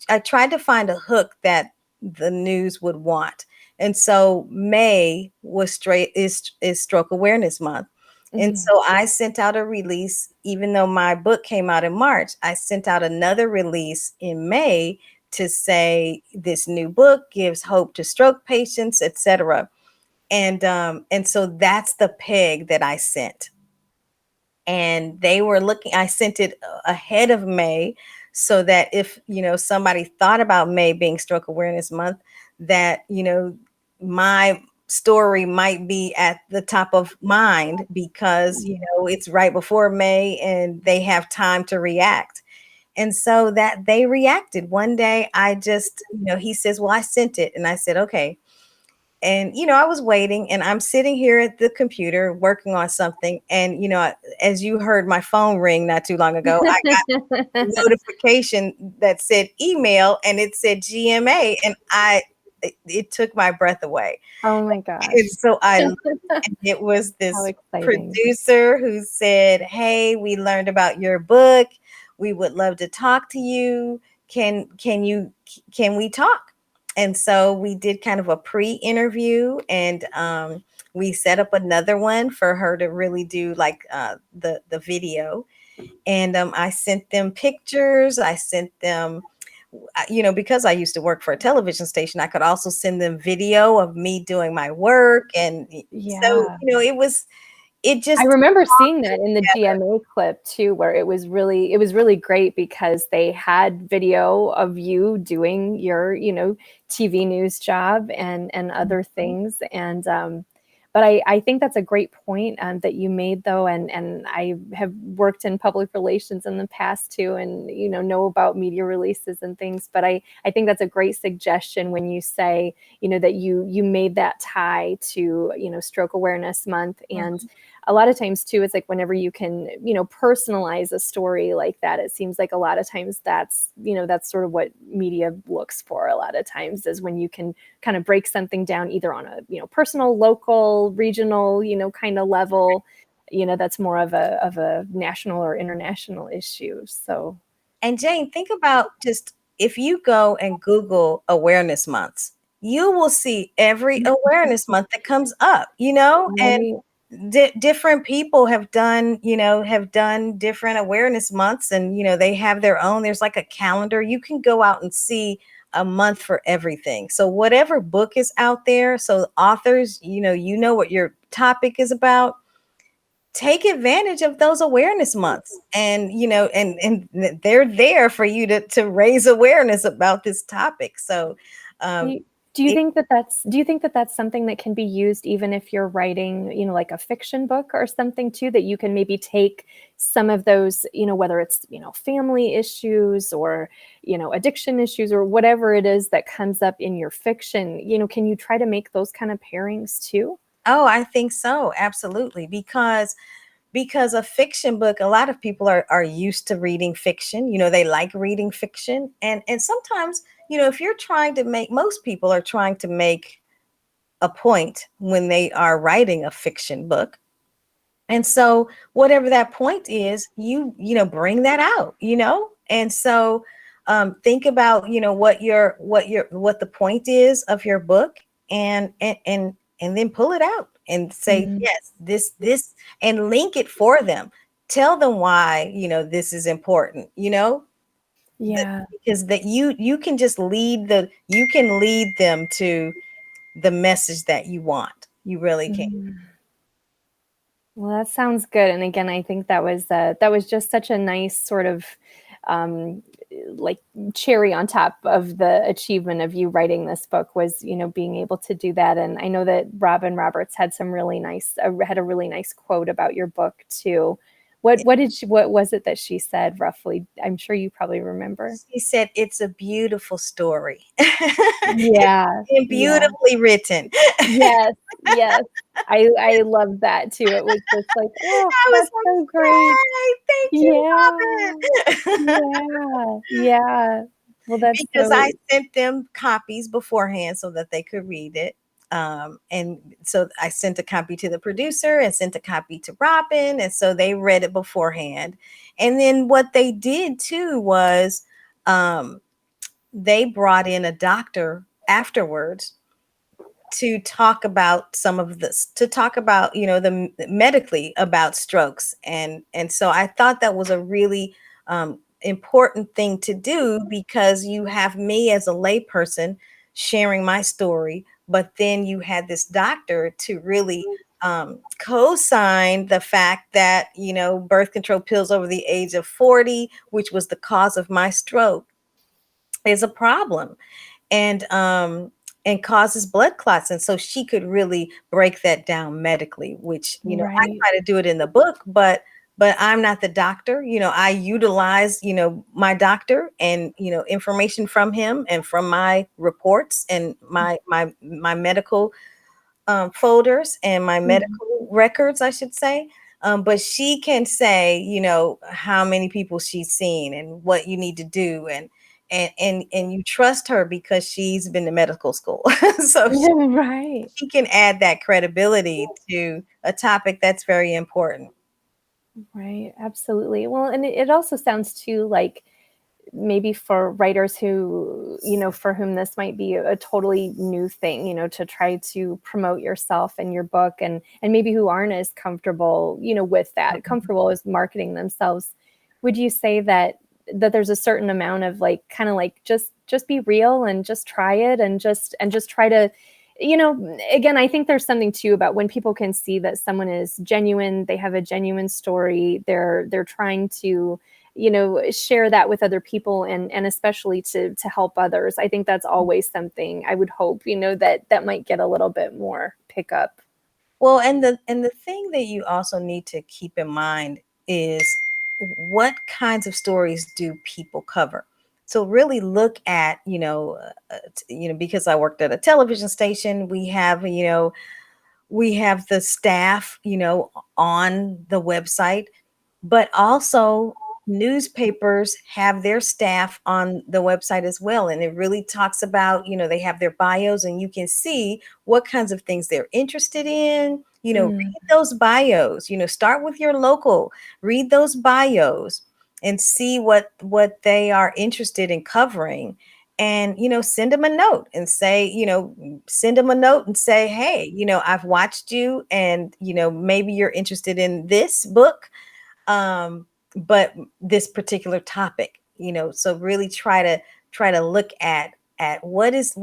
I tried to find a hook that the news would want, and so May was straight is Stroke Awareness Month. And Mhm. so I sent out a release, even though my book came out in March, I sent out another release in May to say this new book gives hope to stroke patients, etc. And so that's the peg that I sent. And they were looking, I sent it ahead of May so that if, somebody thought about May being Stroke Awareness Month, that, my story might be at the top of mind because, it's right before May and they have time to react. And so that they reacted. One day I just, he says, "Well, I sent it." And I said, "Okay." And I was waiting, and I'm sitting here at the computer working on something, and as you heard my phone ring not too long ago, I got a notification that said email, and it said GMA, and it took my breath away. Oh my And gosh. so I looked, and it was How this exciting. producer who said, "Hey, we learned about your book. We would love to talk to you. Can we talk?" And so we did kind of a pre-interview, and we set up another one for her to really do like the video. And I sent them pictures. I sent them, because I used to work for a television station, I could also send them video of me doing my work. And so, Yeah. it I just remember all seeing that came in the together. GMA clip too, where it was really great because they had video of you doing your, TV news job and other things. And but I think that's a great point that you made though, and I have worked in public relations in the past too, and know about media releases and things. But I think that's a great suggestion when you say that you made that tie to Stroke Awareness Month. And Mhm. a lot of times too, it's like whenever you can personalize a story like that, it seems like a lot of times that's sort of what media looks for. A lot of times is when you can kind of break something down either on a personal, local, regional kind of level, that's more of a national or international issue. So And Jane, think about, just if you go and Google awareness months, you will see every awareness month that comes up, and right. different people have done different awareness months, and they have their own. There's like a calendar. You can go out and see a month for everything. So whatever book is out there, so authors, what your topic is about, take advantage of those awareness months, and they're there for you to raise awareness about this topic. So Do um you, do you it, think that that's something that can be used even if you're writing, like a fiction book or something too, that you can maybe take some of those, whether it's, family issues or, addiction issues or whatever it is that comes up in your fiction, can you try to make those kind of pairings too? oh, I think so, absolutely, because a fiction book, a lot of people are used to reading fiction. They like reading fiction, and sometimes, if you're trying to make, most people are trying to make a point when they are writing a fiction book. And so whatever that point is, bring that out, And so think about, what the point is of your book, and then pull it out and say, Mhm. yes, this, and link it for them. Tell them why, this is important, Yeah. because that you can just you can lead them to the message that you want. You really can. Mhm. Well, that sounds good. And again, I think that was just such a nice sort of um, like cherry on top of the achievement of you writing this book was, being able to do that. And I know that Robin Roberts had a really nice quote about your book too. What was it that she said roughly? I'm sure you probably remember. She said, "It's a beautiful story." Yeah, And yeah. beautifully written. Yes, yes. I love that too. It was just like, oh, I was that's so great. like, "Yay, thank Yeah. you, Robin." Yeah. Yeah. Well, that's Because I so sent them copies beforehand so that they could read it. And so I sent a copy to the producer and sent a copy to Robin. And so they read it beforehand. And then what they did too was um, they brought in a doctor afterwards to talk about some of this, to talk about, the medically about strokes. And so I thought that was a really important thing to do, because you have me as a layperson sharing my story, but then you had this doctor to really co-sign the fact that, birth control pills over the age of 40, which was the cause of my stroke, is a problem, and causes blood clots. And so she could really break that down medically, which, I Right. try to do it in the book, but I'm not the doctor. I utilize, my doctor and, information from him and from my reports and my medical folders and my Mhm. medical records, I should say. But she can say, how many people she's seen and what you need to do, and you trust her because she's been to medical school. So Right. she can add that credibility to a topic that's very important. Right. Absolutely. Well, and it also sounds too like maybe for writers who, for whom this might be a totally new thing, to try to promote yourself and your book, and maybe who aren't as comfortable, with that, comfortable as marketing themselves. Would you say that there's a certain amount of like kind of like just be real and just try it and just try to, again, I think there's something too about when people can see that someone is genuine, they have a genuine story, they're trying to, share that with other people, and especially to help others. I think that's always something I would hope, that might get a little bit more pickup. Well, and the thing that you also need to keep in mind is, what kinds of stories do people cover? So really look at, because I worked at a television station, we have the staff, on the website, but also newspapers have their staff on the website as well. And it really talks about, they have their bios, and you can see what kinds of things they're interested in. Mm, Read those bios, start with your local, read those bios and see what they are interested in covering. And send them a note and say, send them a note and say, hey, I've watched you, and maybe you're interested in this book, um, but this particular topic, so really try to look at what is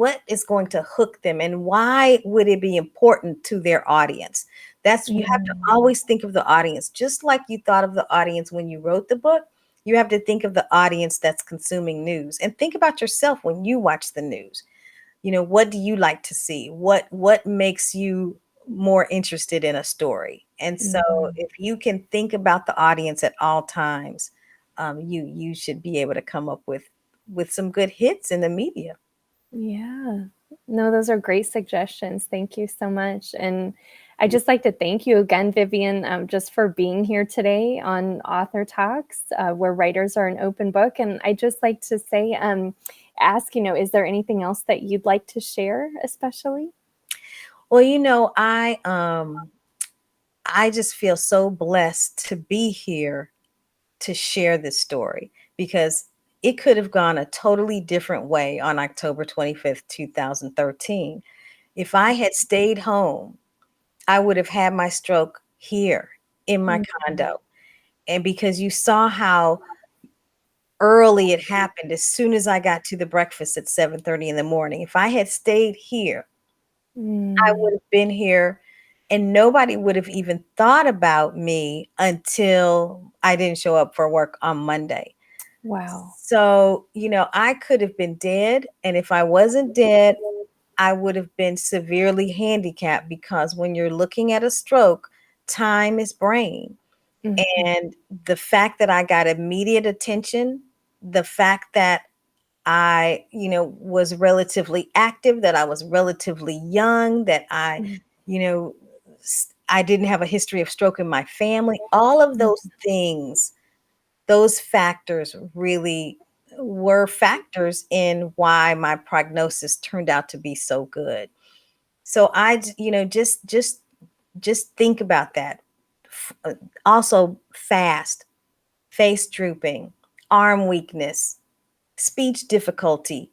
going to hook them, and why would it be important to their audience. That's, you have to yeah. always think of the audience just like you thought of the audience when you wrote the book. You have to think of the audience that's consuming news, and think about yourself when you watch the news. What do you like to see? What makes you more interested in a story? And so Mhm. if you can think about the audience at all times, you should be able to come up with some good hits in the media. Yeah. No, those are great suggestions. Thank you so much. And I just like to thank you again, Vivian, just for being here today on Author Talks, where writers are an open book. And I just like to say, ask, is there anything else that you'd like to share, especially? Well, I just feel so blessed to be here to share this story, because it could have gone a totally different way on October 25th, 2013. If I had stayed home, I would have had my stroke here in my Mhm. condo. And because you saw how early it happened, as soon as I got to the breakfast at 7:30 in the morning. If I had stayed here, I Mm. would have been here, and nobody would have even thought about me until I didn't show up for work on Monday. Wow. So, I could have been dead. And if I wasn't dead, I would have been severely handicapped, because when you're looking at a stroke, time is brain. Mhm. And the fact that I got immediate attention, the fact that I, was relatively active, that I was relatively young, that Mhm. I didn't have a history of stroke in my family, all of those things, those factors really were factors in why my prognosis turned out to be so good. So just think about that. Also, fast, face drooping, arm weakness, speech difficulty.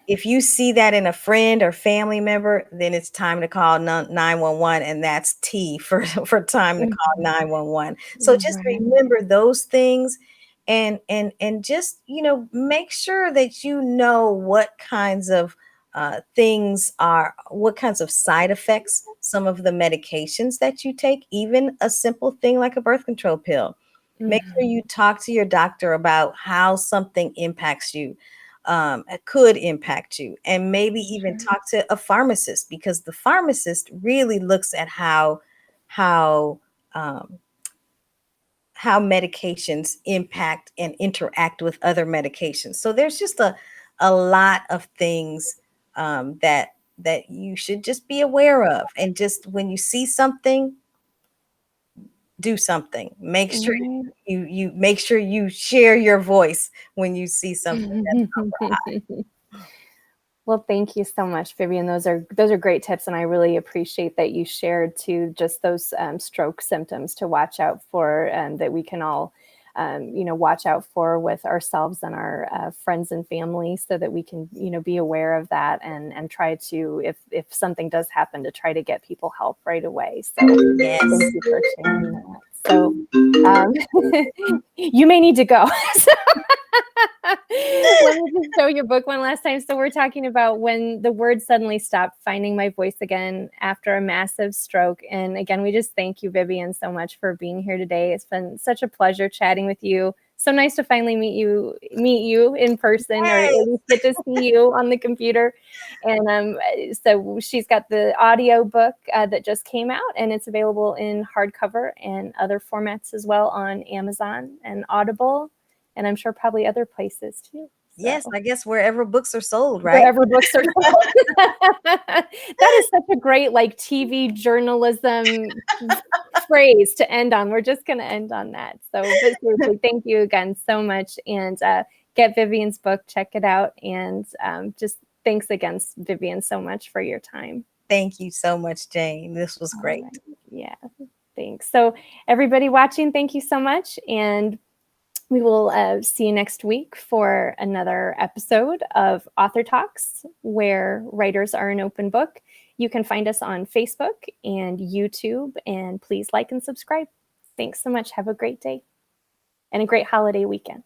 If you see that in a friend or family member, then it's time to call 911, and that's T for time to call 911. So just Right. remember those things, and just make sure that you know what kinds of what kinds of side effects some of the medications that you take, even a simple thing like a birth control pill. Make sure Mhm. you talk to your doctor about how something impacts you, could impact you, and maybe even Sure. talk to a pharmacist, because the pharmacist really looks at how um, how medications impact and interact with other medications. So there's just a lot of things that you should just be aware of, and just when you see something, do something. Make sure Right. you make sure you share your voice when you see something that's not right. Well, thank you so much, Vivian. Those are great tips, and I really appreciate that you shared too just those stroke symptoms to watch out for, that we can all, watch out for with ourselves and our friends and family, so that we can, be aware of that and try to, if something does happen, to try to get people help right away. So, thank Yes. you for sharing that. So, um, you may need to go. Let me just show your book one last time. So we're talking about when the words suddenly stopped, finding my voice again after a massive stroke. And again, we just thank you, Vivian, so much for being here today. It's been such a pleasure chatting with you. So nice to finally meet you in person, or at Hey. least get to see you on the computer. And so she's got the audio book that just came out, and it's available in hardcover and other formats as well on Amazon and Audible, and I'm sure probably other places too. Yes, So I guess wherever books are sold, right? wherever books are sold. That is such a great like TV journalism phrase to end on. We're just going to end on that. So, but seriously, thank you again so much, and get Vivian's book, check it out, and just thanks again, Vivian, so much for your time. Thank you so much, Jane. This was All great. right. Yeah. Thanks. So, everybody watching, thank you so much, and we will see you next week for another episode of Author Talks, where writers are an open book. You can find us on Facebook and YouTube, and please like and subscribe. Thanks so much. Have a great day and a great holiday weekend.